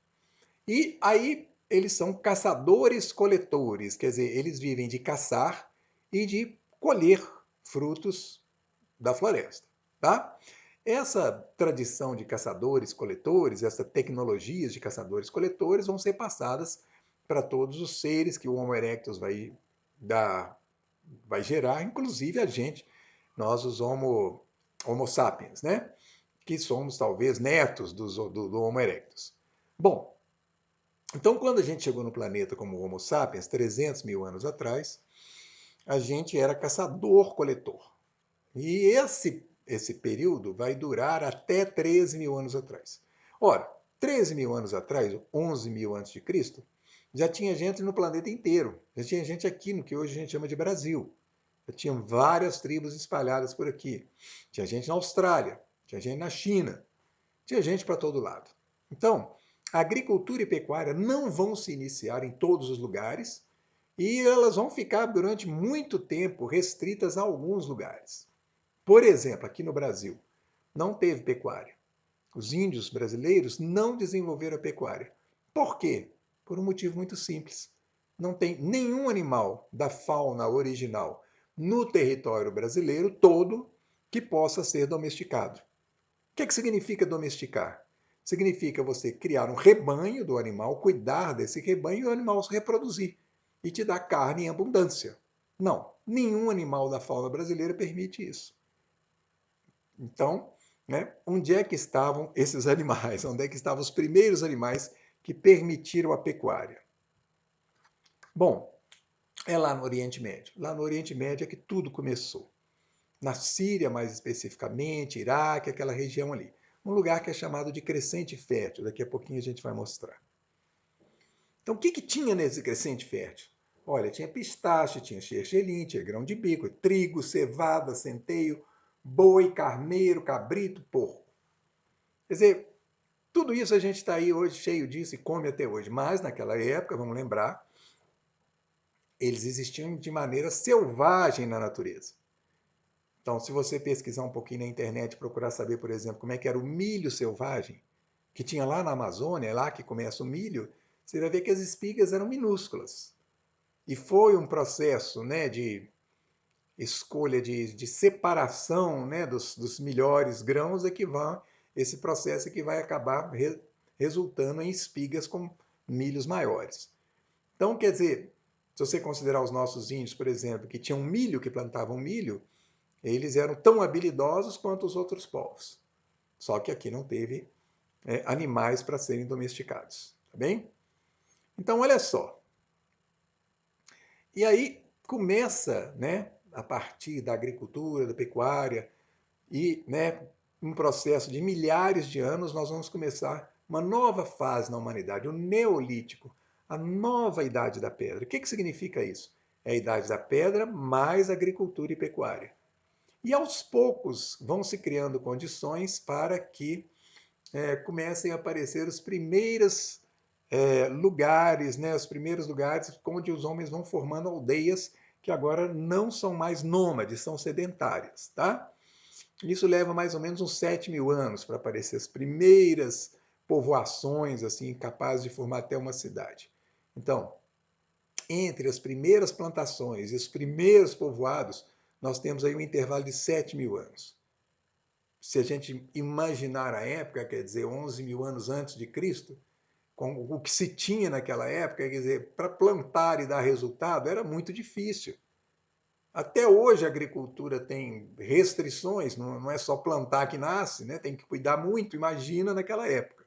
E aí eles são caçadores-coletores, quer dizer, eles vivem de caçar e de colher frutos da floresta, tá? Essa tradição de caçadores-coletores, essas tecnologias de caçadores-coletores vão ser passadas para todos os seres que o Homo erectus vai gerar, inclusive a gente, nós os Homo sapiens, né? Que somos talvez netos do Homo erectus. Bom, então quando a gente chegou no planeta como Homo sapiens, 300 mil anos atrás, a gente era caçador-coletor. E esse período vai durar até 13 mil anos atrás. Ora, 13 mil anos atrás, 11 mil antes de Cristo, já tinha gente no planeta inteiro. Já tinha gente aqui no que hoje a gente chama de Brasil. Já tinha várias tribos espalhadas por aqui. Tinha gente na Austrália, tinha gente na China, tinha gente para todo lado. Então, a agricultura e pecuária não vão se iniciar em todos os lugares e elas vão ficar durante muito tempo restritas a alguns lugares. Por exemplo, aqui no Brasil, não teve pecuária. Os índios brasileiros não desenvolveram a pecuária. Por quê? Por um motivo muito simples. Não tem nenhum animal da fauna original no território brasileiro todo que possa ser domesticado. O que significa domesticar? Significa você criar um rebanho do animal, cuidar desse rebanho e o animal se reproduzir e te dar carne em abundância. Não, nenhum animal da fauna brasileira permite isso. Então, né, onde é que estavam esses animais? Onde é que estavam os primeiros animais que permitiram a pecuária? Bom, é lá no Oriente Médio. Lá no Oriente Médio é que tudo começou. Na Síria, mais especificamente, Iraque, aquela região ali. Um lugar que é chamado de crescente fértil. Daqui a pouquinho a gente vai mostrar. Então, o que tinha nesse crescente fértil? Olha, tinha pistache, tinha xergelim, tinha grão de bico, trigo, cevada, centeio, boi, carneiro, cabrito, porco. Quer dizer, tudo isso a gente está aí hoje cheio disso e come até hoje. Mas naquela época, vamos lembrar, eles existiam de maneira selvagem na natureza. Então, se você pesquisar um pouquinho na internet e procurar saber, por exemplo, como é que era o milho selvagem, que tinha lá na Amazônia, lá que começa o milho, você vai ver que as espigas eram minúsculas. E foi um processo, né, de escolha, de separação, né, dos melhores grãos, esse processo que vai acabar resultando em espigas com milhos maiores. Então, quer dizer, se você considerar os nossos índios, por exemplo, que tinham milho, que plantavam milho, eles eram tão habilidosos quanto os outros povos. Só que aqui não teve animais para serem domesticados, tá bem? Então, olha só. E aí começa, né, a partir da agricultura, da pecuária, e, né, um processo de milhares de anos, nós vamos começar uma nova fase na humanidade, o Neolítico, a nova Idade da Pedra. O que significa isso? É a Idade da Pedra mais agricultura e pecuária. E aos poucos vão se criando condições para que comecem a aparecer os primeiros lugares, né, os primeiros lugares onde os homens vão formando aldeias que agora não são mais nômades, são sedentárias, tá? Isso leva mais ou menos uns 7 mil anos para aparecer as primeiras povoações assim capazes de formar até uma cidade. Então, entre as primeiras plantações e os primeiros povoados, nós temos aí um intervalo de 7 mil anos. Se a gente imaginar a época, quer dizer, 11 mil anos antes de Cristo, com o que se tinha naquela época, quer dizer, para plantar e dar resultado era muito difícil. Até hoje a agricultura tem restrições, não é só plantar que nasce, né? Tem que cuidar muito, imagina naquela época.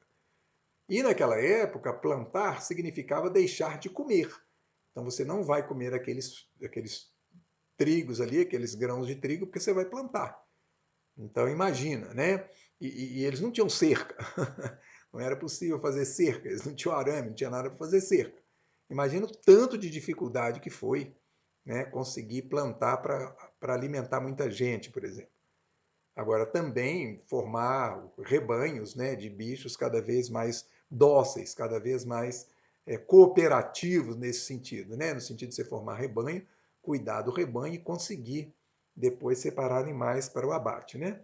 E naquela época, plantar significava deixar de comer. Então você não vai comer aqueles trigos ali, aqueles grãos de trigo, porque você vai plantar. Então imagina, né? E eles não tinham cerca. Não era possível fazer cerca, eles não tinham arame, não tinha nada para fazer cerca. Imagina o tanto de dificuldade que foi, né, conseguir plantar para alimentar muita gente, por exemplo. Agora, também formar rebanhos, né, de bichos cada vez mais dóceis, cada vez mais cooperativos nesse sentido, né, no sentido de você formar rebanho, cuidar do rebanho e conseguir depois separar animais para o abate, né?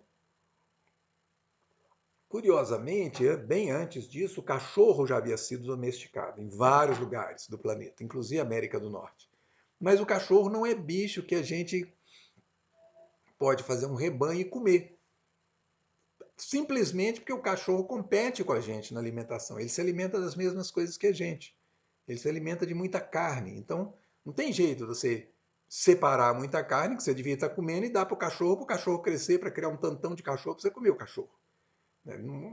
Curiosamente, bem antes disso, o cachorro já havia sido domesticado em vários lugares do planeta, inclusive América do Norte. Mas o cachorro não é bicho que a gente pode fazer um rebanho e comer. Simplesmente porque o cachorro compete com a gente na alimentação. Ele se alimenta das mesmas coisas que a gente. Ele se alimenta de muita carne. Então, não tem jeito de você separar muita carne que você devia estar comendo e dar para o cachorro crescer, para criar um tantão de cachorro para você comer o cachorro.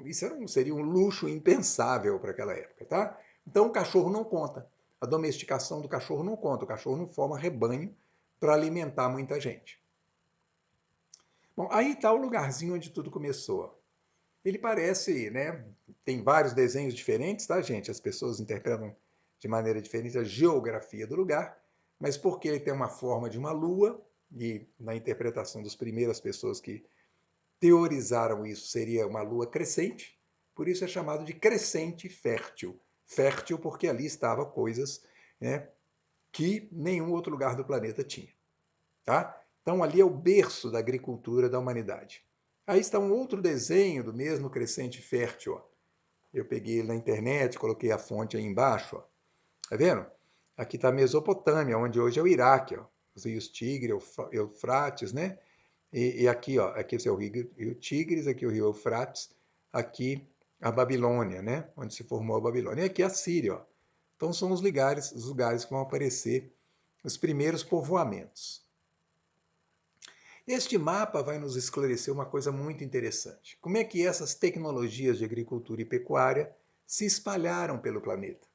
Isso seria um luxo impensável para aquela época, tá? Então o cachorro não conta. A domesticação do cachorro não conta. O cachorro não forma rebanho para alimentar muita gente. Bom, aí está o lugarzinho onde tudo começou. Ele parece, né? Tem vários desenhos diferentes, tá, gente? As pessoas interpretam de maneira diferente a geografia do lugar, mas porque ele tem uma forma de uma lua, e na interpretação das primeiras pessoas que teorizaram isso seria uma lua crescente, por isso é chamado de crescente fértil. Fértil porque ali estavam coisas, né, que nenhum outro lugar do planeta tinha. Tá? Então ali é o berço da agricultura da humanidade. Aí está um outro desenho do mesmo crescente fértil. Ó. Eu peguei ele na internet, coloquei a fonte aí embaixo. Ó. Tá vendo? Aqui está a Mesopotâmia, onde hoje é o Iraque. Ó. Os rios Tigre, Eufrates, né? E aqui, ó, aqui é o rio Tigres, aqui o rio Eufrates, aqui a Babilônia, né? Onde se formou a Babilônia. E aqui a Síria. Ó. Então são os lugares que vão aparecer os primeiros povoamentos. Este mapa vai nos esclarecer uma coisa muito interessante. Como é que essas tecnologias de agricultura e pecuária se espalharam pelo planeta?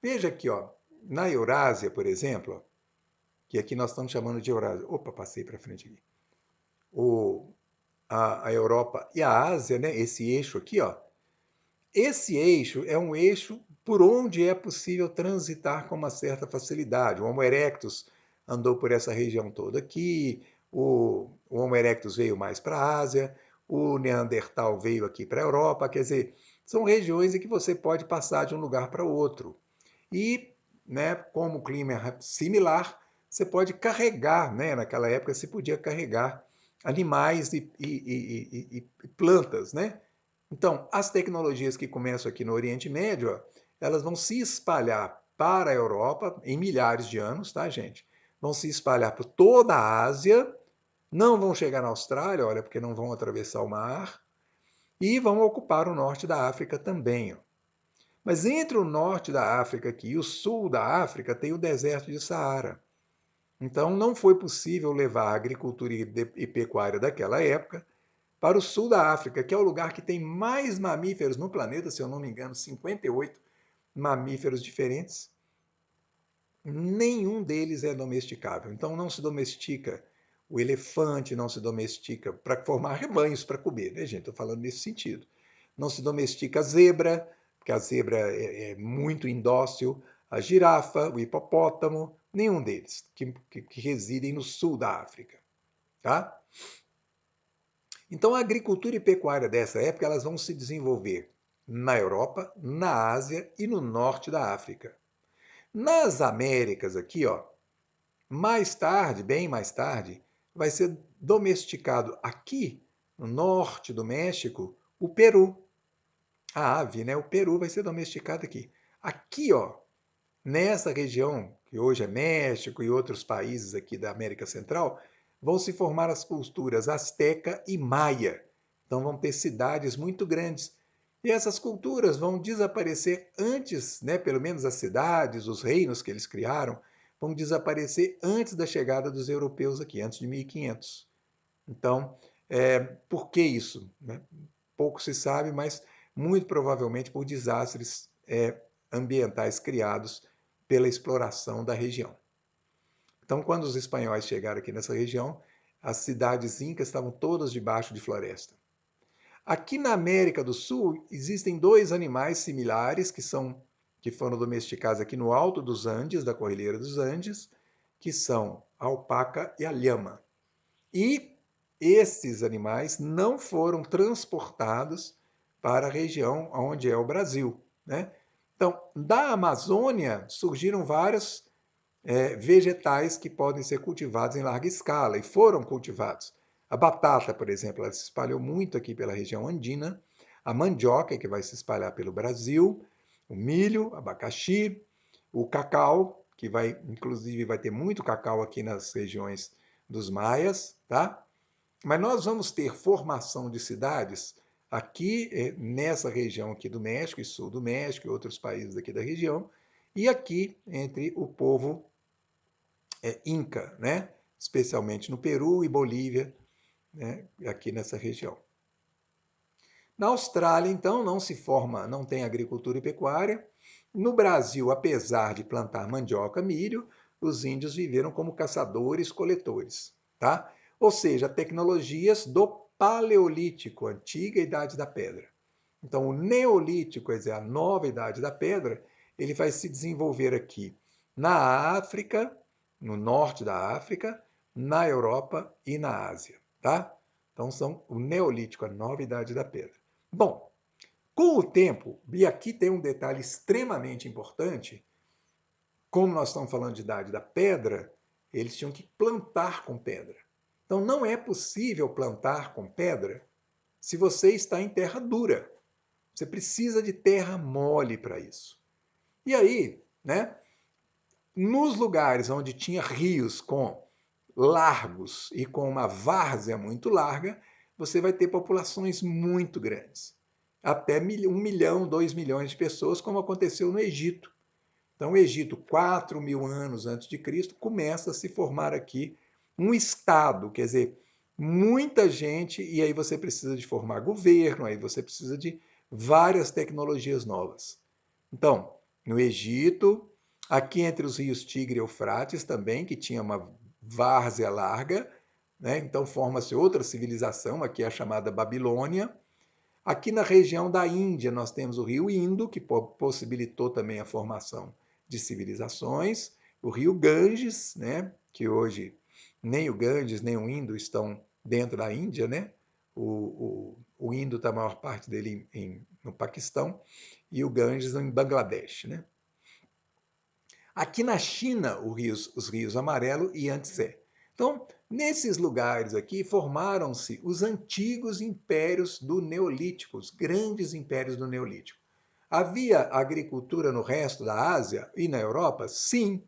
Veja aqui, ó, na Eurásia, por exemplo, ó, que aqui nós estamos chamando de Eurásia. Opa, passei para frente aqui. A Europa e a Ásia, né, esse eixo aqui, ó, esse eixo é um eixo por onde é possível transitar com uma certa facilidade. O Homo erectus andou por essa região toda aqui, o Homo erectus veio mais para a Ásia, o Neandertal veio aqui para a Europa, quer dizer, são regiões em que você pode passar de um lugar para outro. E, né, como o clima é similar, você pode carregar, né, naquela época se podia carregar animais e plantas, né? Então, as tecnologias que começam aqui no Oriente Médio, elas vão se espalhar para a Europa em milhares de anos, tá, gente? Vão se espalhar por toda a Ásia, não vão chegar na Austrália, olha, porque não vão atravessar o mar, e vão ocupar o norte da África também. Ó. Mas entre o norte da África aqui e o sul da África tem o deserto de Saara. Então não foi possível levar a agricultura e pecuária daquela época para o sul da África, que é o lugar que tem mais mamíferos no planeta, se eu não me engano, 58 mamíferos diferentes. Nenhum deles é domesticável. Então não se domestica o elefante, não se domestica para formar rebanhos para comer, né, gente? Estou falando nesse sentido. Não se domestica a zebra, porque a zebra é muito indócil, a girafa, o hipopótamo, nenhum deles que residem no sul da África. Tá? Então a agricultura e pecuária dessa época elas vão se desenvolver na Europa, na Ásia e no norte da África. Nas Américas aqui, ó, mais tarde, bem mais tarde, vai ser domesticado aqui no norte do México o peru. A ave, né? O peru vai ser domesticado aqui. Aqui, ó, nessa região que hoje é México e outros países aqui da América Central, vão se formar as culturas asteca e maia. Então vão ter cidades muito grandes. E essas culturas vão desaparecer antes, né, pelo menos as cidades, os reinos que eles criaram, vão desaparecer antes da chegada dos europeus aqui, antes de 1500. Então, por que isso? Né? Pouco se sabe, mas muito provavelmente por desastres ambientais criados pela exploração da região. Então, quando os espanhóis chegaram aqui nessa região, as cidades incas estavam todas debaixo de floresta. Aqui na América do Sul existem dois animais similares que são que foram domesticados aqui no alto dos Andes, da Cordilheira dos Andes, que são a alpaca e a lhama. E esses animais não foram transportados para a região onde é o Brasil, né? Então, da Amazônia surgiram vários vegetais que podem ser cultivados em larga escala e foram cultivados. A batata, por exemplo, ela se espalhou muito aqui pela região andina, a mandioca, que vai se espalhar pelo Brasil, o milho, abacaxi, o cacau, que vai, inclusive, vai ter muito cacau aqui nas regiões dos maias, tá? Mas nós vamos ter formação de cidades aqui nessa região aqui do México e sul do México e outros países aqui da região, e aqui entre o povo Inca, né? Especialmente no Peru e Bolívia, né? Aqui nessa região. Na Austrália, então, não se forma, não tem agricultura e pecuária. No Brasil, apesar de plantar mandioca, milho, os índios viveram como caçadores-coletores, tá? Ou seja, tecnologias do Paleolítico, antiga Idade da Pedra. Então, o Neolítico, quer dizer, a nova Idade da Pedra, ele vai se desenvolver aqui na África, no norte da África, na Europa e na Ásia, tá? Então, são o Neolítico, a nova Idade da Pedra. Bom, com o tempo, e aqui tem um detalhe extremamente importante, como nós estamos falando de Idade da Pedra, eles tinham que plantar com pedra. Então, não é possível plantar com pedra se você está em terra dura. Você precisa de terra mole para isso. E aí, né, nos lugares onde tinha rios com largos e com uma várzea muito larga, você vai ter populações muito grandes. Até 1 milhão, 2 milhões de pessoas, como aconteceu no Egito. Então, o Egito, 4.000 anos antes de Cristo, começa a se formar aqui um estado, quer dizer, muita gente, e aí você precisa de formar governo, aí você precisa de várias tecnologias novas. Então, no Egito, aqui entre os rios Tigre e Eufrates também, que tinha uma várzea larga, né? Então forma-se outra civilização, aqui é a chamada Babilônia. Aqui na região da Índia, nós temos o rio Indo, que possibilitou também a formação de civilizações, o rio Ganges, né? Que hoje nem o Ganges nem o Indo estão dentro da Índia, né? O Indo está a maior parte dele no Paquistão e o Ganges em Bangladesh, né? Aqui na China, os rios Amarelo e Yangtze. Então, nesses lugares aqui formaram-se os antigos impérios do Neolítico, os grandes impérios do Neolítico. Havia agricultura no resto da Ásia e na Europa? Sim.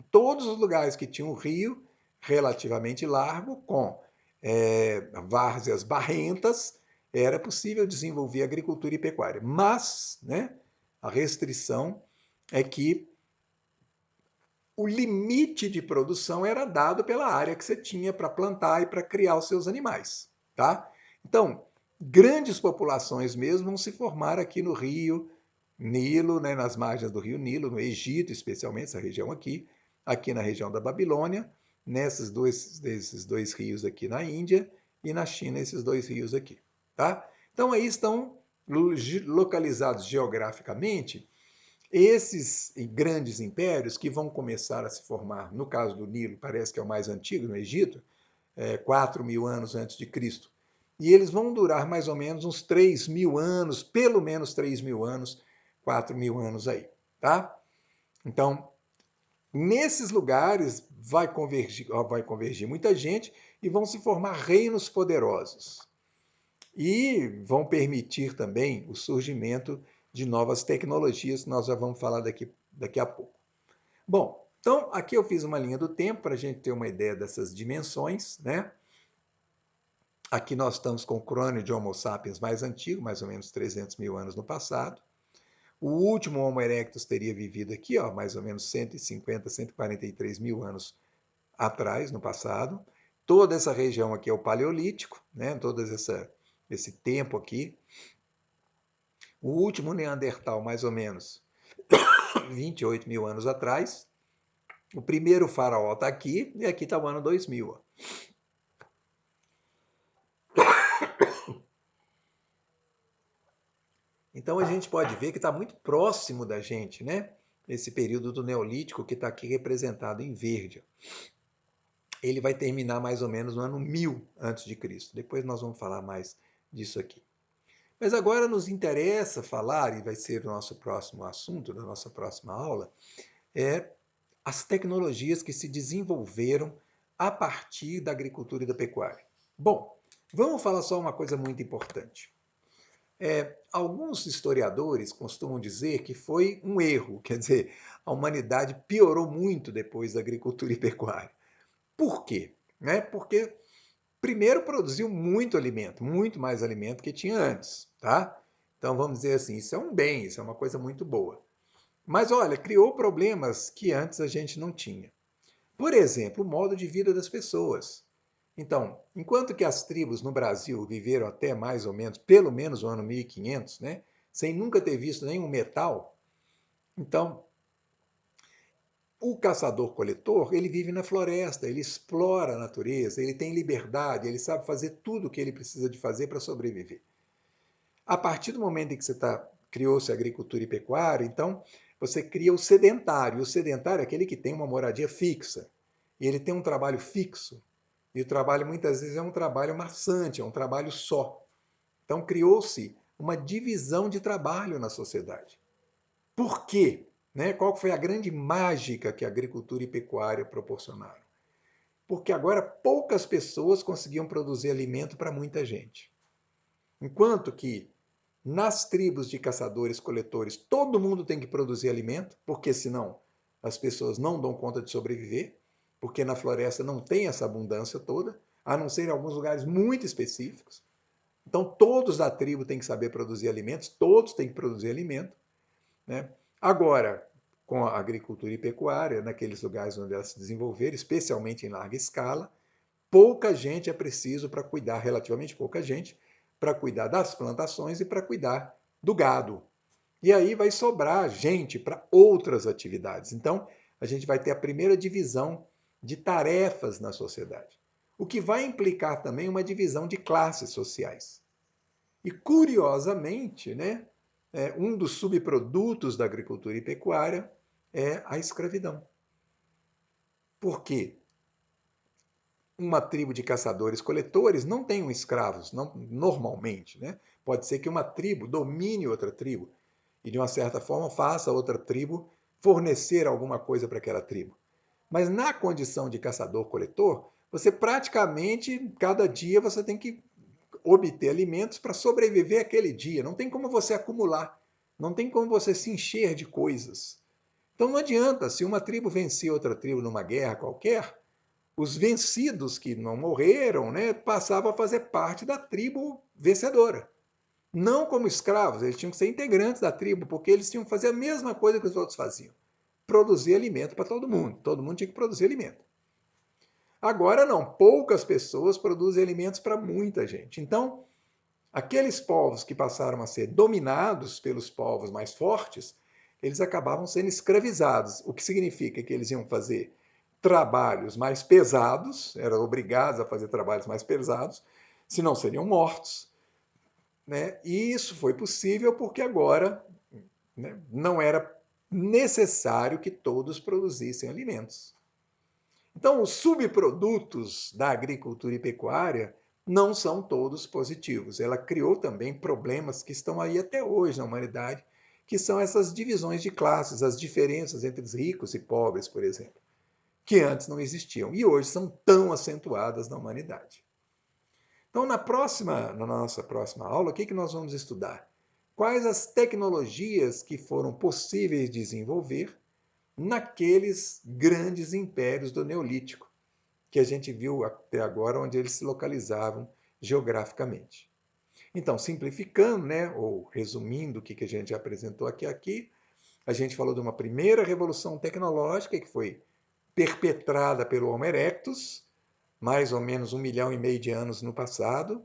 Todos os lugares que tinham um rio relativamente largo, com várzeas barrentas, era possível desenvolver agricultura e pecuária. Mas, né, a restrição é que o limite de produção era dado pela área que você tinha para plantar e para criar os seus animais, tá? Então, grandes populações mesmo vão se formar aqui no Rio Nilo, né, nas margens do Rio Nilo, no Egito, especialmente essa região aqui na região da Babilônia, desses dois rios aqui na Índia e na China, esses dois rios aqui, tá? Então aí estão localizados geograficamente esses grandes impérios que vão começar a se formar, no caso do Nilo, parece que é o mais antigo, no Egito, 4.000 anos antes de Cristo. E eles vão durar mais ou menos uns 3.000 anos, pelo menos 3.000 anos, 4.000 anos aí, tá? Então, nesses lugares vai convergir muita gente e vão se formar reinos poderosos. E vão permitir também o surgimento de novas tecnologias, que nós já vamos falar daqui a pouco. Bom, então aqui eu fiz uma linha do tempo para a gente ter uma ideia dessas dimensões, né? Aqui nós estamos com o crânio de Homo sapiens mais antigo, mais ou menos 300.000 anos no passado. O último Homo erectus teria vivido aqui, ó, mais ou menos 150, 143 mil anos atrás, no passado. Toda essa região aqui é o Paleolítico, né? Esse tempo aqui. O último Neandertal, mais ou menos 28.000 anos atrás. O primeiro faraó está aqui, e aqui está o ano 2000. Ó. Então a gente pode ver que está muito próximo da gente, né? Esse período do Neolítico que está aqui representado em verde. Ele vai terminar mais ou menos no ano 1000 antes de Cristo. Depois nós vamos falar mais disso aqui. Mas agora nos interessa falar, e vai ser o nosso próximo assunto da nossa próxima aula, é as tecnologias que se desenvolveram a partir da agricultura e da pecuária. Bom, vamos falar só uma coisa muito importante. Alguns historiadores costumam dizer que foi um erro, quer dizer, a humanidade piorou muito depois da agricultura e pecuária. Por quê? Porque primeiro produziu muito alimento, muito mais alimento que tinha antes, tá? Então vamos dizer assim, isso é um bem, isso é uma coisa muito boa. Mas olha, criou problemas que antes a gente não tinha. Por exemplo, o modo de vida das pessoas. Então, enquanto que as tribos no Brasil viveram até mais ou menos, pelo menos o ano 1500, né, sem nunca ter visto nenhum metal, então o caçador-coletor, ele vive na floresta, ele explora a natureza, ele tem liberdade, ele sabe fazer tudo o que ele precisa de fazer para sobreviver. A partir do momento em que criou-se a agricultura e pecuária, então você cria o sedentário. O sedentário é aquele que tem uma moradia fixa, e ele tem um trabalho fixo. E o trabalho muitas vezes é um trabalho maçante, é um trabalho só. Então criou-se uma divisão de trabalho na sociedade. Por quê? Qual foi a grande mágica que a agricultura e pecuária proporcionaram? Porque agora poucas pessoas conseguiam produzir alimento para muita gente. Enquanto que nas tribos de caçadores-coletores todo mundo tem que produzir alimento, porque senão as pessoas não dão conta de sobreviver, porque na floresta não tem essa abundância toda, a não ser em alguns lugares muito específicos. Então todos da tribo têm que saber produzir alimentos, todos têm que produzir alimento, né? Agora, com a agricultura e pecuária, naqueles lugares onde elas se desenvolveram, especialmente em larga escala, pouca gente é preciso para cuidar, relativamente pouca gente, para cuidar das plantações e para cuidar do gado. E aí vai sobrar gente para outras atividades. Então, a gente vai ter a primeira divisão de tarefas na sociedade, o que vai implicar também uma divisão de classes sociais. E, curiosamente, né, um dos subprodutos da agricultura e pecuária é a escravidão. Por quê? Uma tribo de caçadores-coletores não tem escravos, não, normalmente. Né? Pode ser que uma tribo domine outra tribo e, de uma certa forma, faça a outra tribo fornecer alguma coisa para aquela tribo. Mas na condição de caçador-coletor, você praticamente, cada dia, você tem que obter alimentos para sobreviver aquele dia. Não tem como você acumular, não tem como você se encher de coisas. Então não adianta, se uma tribo vencer outra tribo numa guerra qualquer, os vencidos que não morreram, né, passavam a fazer parte da tribo vencedora. Não como escravos, eles tinham que ser integrantes da tribo, porque eles tinham que fazer a mesma coisa que os outros faziam. Produzir alimento para todo mundo tinha que produzir alimento. Agora não, poucas pessoas produzem alimentos para muita gente. Então, aqueles povos que passaram a ser dominados pelos povos mais fortes, eles acabavam sendo escravizados, o que significa que eles iam fazer trabalhos mais pesados, eram obrigados a fazer trabalhos mais pesados, senão seriam mortos. Né? E isso foi possível porque agora, né, não era necessário que todos produzissem alimentos. Então, os subprodutos da agricultura e pecuária não são todos positivos. Ela criou também problemas que estão aí até hoje na humanidade, que são essas divisões de classes, as diferenças entre os ricos e pobres, por exemplo, que antes não existiam e hoje são tão acentuadas na humanidade. Então, na nossa próxima aula, o que nós vamos estudar? Quais as tecnologias que foram possíveis de desenvolver naqueles grandes impérios do Neolítico, que a gente viu até agora, onde eles se localizavam geograficamente. Então, simplificando, né, ou resumindo o que a gente apresentou aqui, a gente falou de uma primeira revolução tecnológica que foi perpetrada pelo Homo erectus, mais ou menos 1,5 milhão de anos no passado.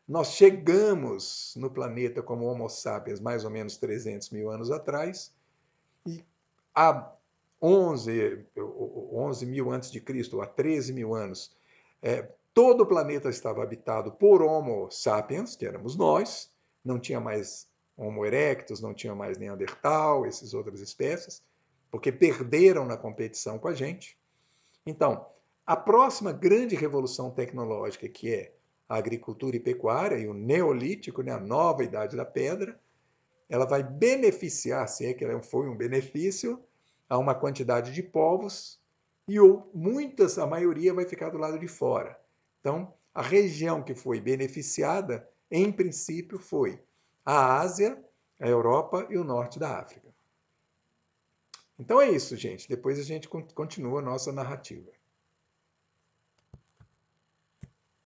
Nós chegamos no planeta como Homo sapiens mais ou menos 300 mil anos atrás, e há 11 mil antes de Cristo, há 13 mil anos, todo o planeta estava habitado por Homo sapiens, que éramos nós, não tinha mais Homo erectus, não tinha mais Neandertal, essas outras espécies, porque perderam na competição com a gente. Então, a próxima grande revolução tecnológica, que é a agricultura e pecuária e o neolítico, né, a nova idade da pedra, ela vai beneficiar, se é que ela foi um benefício, a uma quantidade de povos e muitas, a maioria vai ficar do lado de fora. Então, a região que foi beneficiada, em princípio, foi a Ásia, a Europa e o norte da África. Então é isso, gente. Depois a gente continua a nossa narrativa.